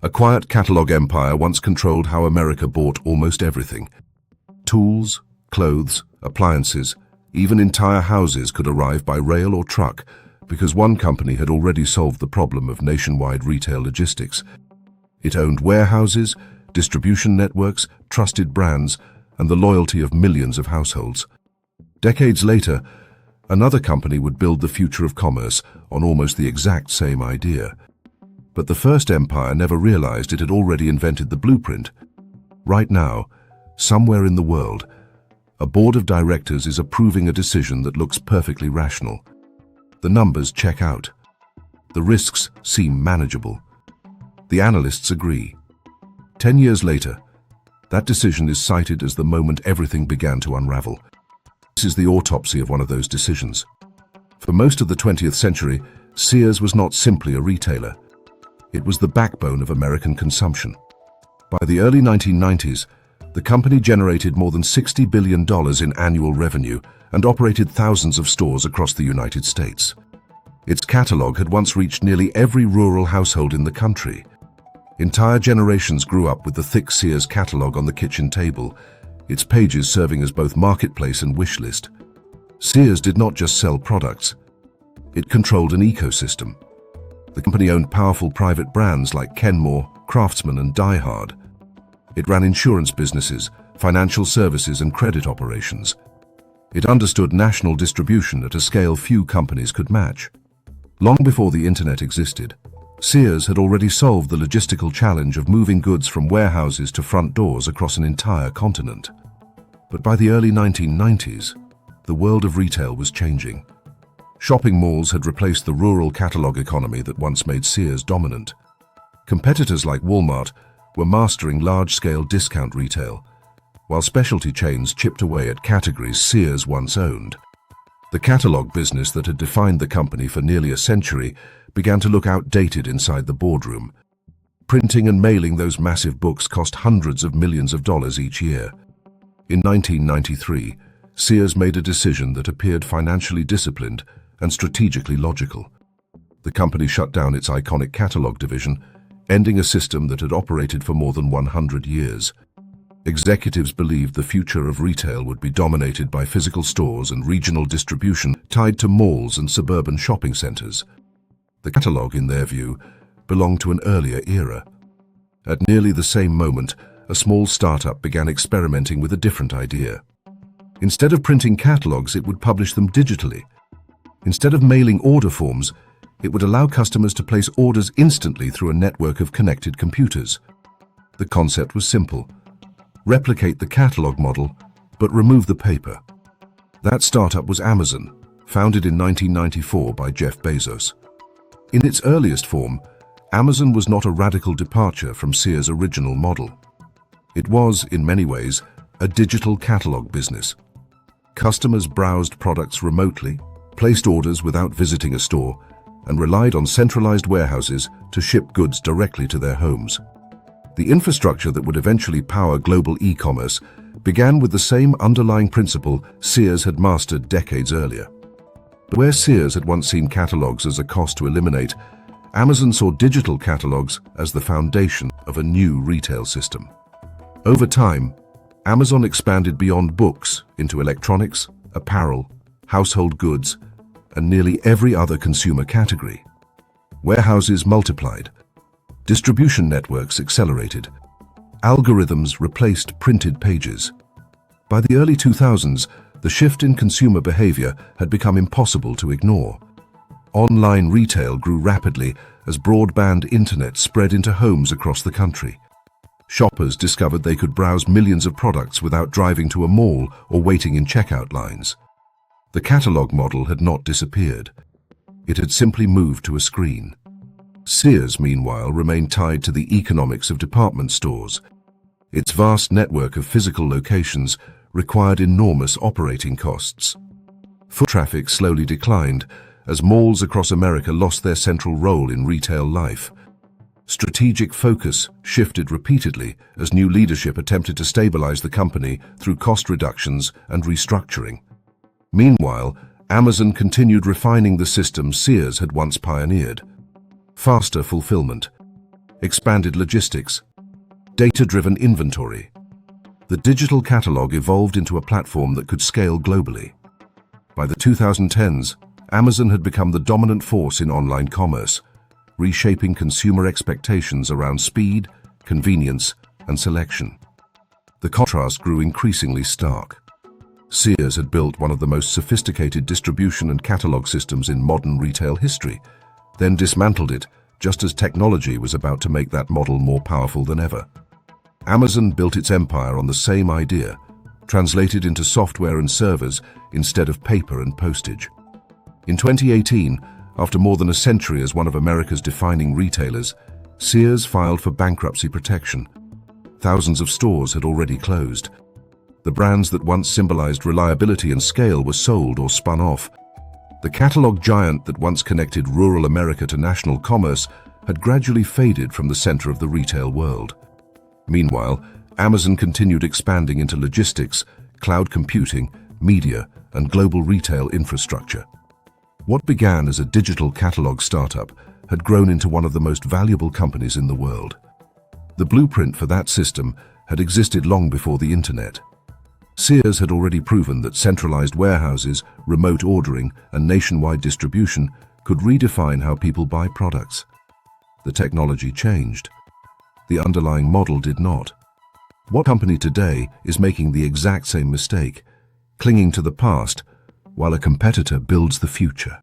A quiet catalog empire once controlled how America bought almost everything. Tools, clothes, appliances, even entire houses could arrive by rail or truck because one company had already solved the problem of nationwide retail logistics. It owned warehouses, distribution networks, trusted brands, and the loyalty of millions of households. Decades later, another company would build the future of commerce on almost the exact same idea. But the first empire never realized it had already invented the blueprint. Right now, somewhere in the world, a board of directors is approving a decision that looks perfectly rational. The numbers check out. The risks seem manageable. The analysts agree. 10 years later, that decision is cited as the moment everything began to unravel. This is the autopsy of one of those decisions. For most of the 20th century, Sears was not simply a retailer. It was the backbone of American consumption. By the early 1990s, the company generated more than $60 billion in annual revenue and operated thousands of stores across the United States. Its catalog had once reached nearly every rural household in the country. Entire generations grew up with the thick Sears catalog on the kitchen table, its pages serving as both marketplace and wish list. Sears did not just sell products. It controlled an ecosystem. The company owned powerful private brands like Kenmore, Craftsman, and Die Hard. It ran insurance businesses, financial services, and credit operations. It understood national distribution at a scale few companies could match. Long before the internet existed, Sears had already solved the logistical challenge of moving goods from warehouses to front doors across an entire continent. But by the early 1990s, the world of retail was changing. Shopping malls had replaced the rural catalog economy that once made Sears dominant. Competitors like Walmart were mastering large-scale discount retail, while specialty chains chipped away at categories Sears once owned. The catalog business that had defined the company for nearly a century began to look outdated inside the boardroom. Printing and mailing those massive books cost hundreds of millions of dollars each year. In 1993, Sears made a decision that appeared financially disciplined and strategically logical. The company shut down its iconic catalog division, ending a system that had operated for more than 100 years. Executives believed the future of retail would be dominated by physical stores and regional distribution tied to malls and suburban shopping centers. The catalog, in their view, belonged to an earlier era. At nearly the same moment, a small startup began experimenting with a different idea. Instead of printing catalogs, it would publish them digitally. Instead of mailing order forms, it would allow customers to place orders instantly through a network of connected computers. The concept was simple. Replicate the catalog model, but remove the paper. That startup was Amazon, founded in 1994 by Jeff Bezos. In its earliest form, Amazon was not a radical departure from Sears' original model. It was, in many ways, a digital catalog business. Customers browsed products remotely, placed orders without visiting a store, and relied on centralized warehouses to ship goods directly to their homes. The infrastructure that would eventually power global e-commerce began with the same underlying principle Sears had mastered decades earlier. But where Sears had once seen catalogs as a cost to eliminate, Amazon saw digital catalogs as the foundation of a new retail system. Over time, Amazon expanded beyond books into electronics, apparel, household goods, and nearly every other consumer category. Warehouses multiplied. Distribution networks accelerated. Algorithms replaced printed pages. By the early 2000s, the shift in consumer behavior had become impossible to ignore. Online retail grew rapidly as broadband internet spread into homes across the country. Shoppers discovered they could browse millions of products without driving to a mall or waiting in checkout lines. The catalog model had not disappeared. It had simply moved to a screen. Sears, meanwhile, remained tied to the economics of department stores. Its vast network of physical locations required enormous operating costs. Foot traffic slowly declined as malls across America lost their central role in retail life. Strategic focus shifted repeatedly as new leadership attempted to stabilize the company through cost reductions and restructuring. Meanwhile, Amazon continued refining the system Sears had once pioneered. Faster fulfillment, expanded logistics, data-driven inventory. The digital catalog evolved into a platform that could scale globally. By the 2010s, Amazon had become the dominant force in online commerce, reshaping consumer expectations around speed, convenience, and selection. The contrast grew increasingly stark. Sears had built one of the most sophisticated distribution and catalog systems in modern retail history, then dismantled it just as technology was about to make that model more powerful than ever. Amazon built its empire on the same idea, translated into software and servers instead of paper and postage. In 2018, after more than a century as one of America's defining retailers, Sears filed for bankruptcy protection. Thousands of stores had already closed. The brands that once symbolized reliability and scale were sold or spun off. The catalog giant that once connected rural America to national commerce had gradually faded from the center of the retail world. Meanwhile, Amazon continued expanding into logistics, cloud computing, media, and global retail infrastructure. What began as a digital catalog startup had grown into one of the most valuable companies in the world. The blueprint for that system had existed long before the internet. Sears had already proven that centralized warehouses, remote ordering, and nationwide distribution could redefine how people buy products. The technology changed. The underlying model did not. What company today is making the exact same mistake, clinging to the past, while a competitor builds the future?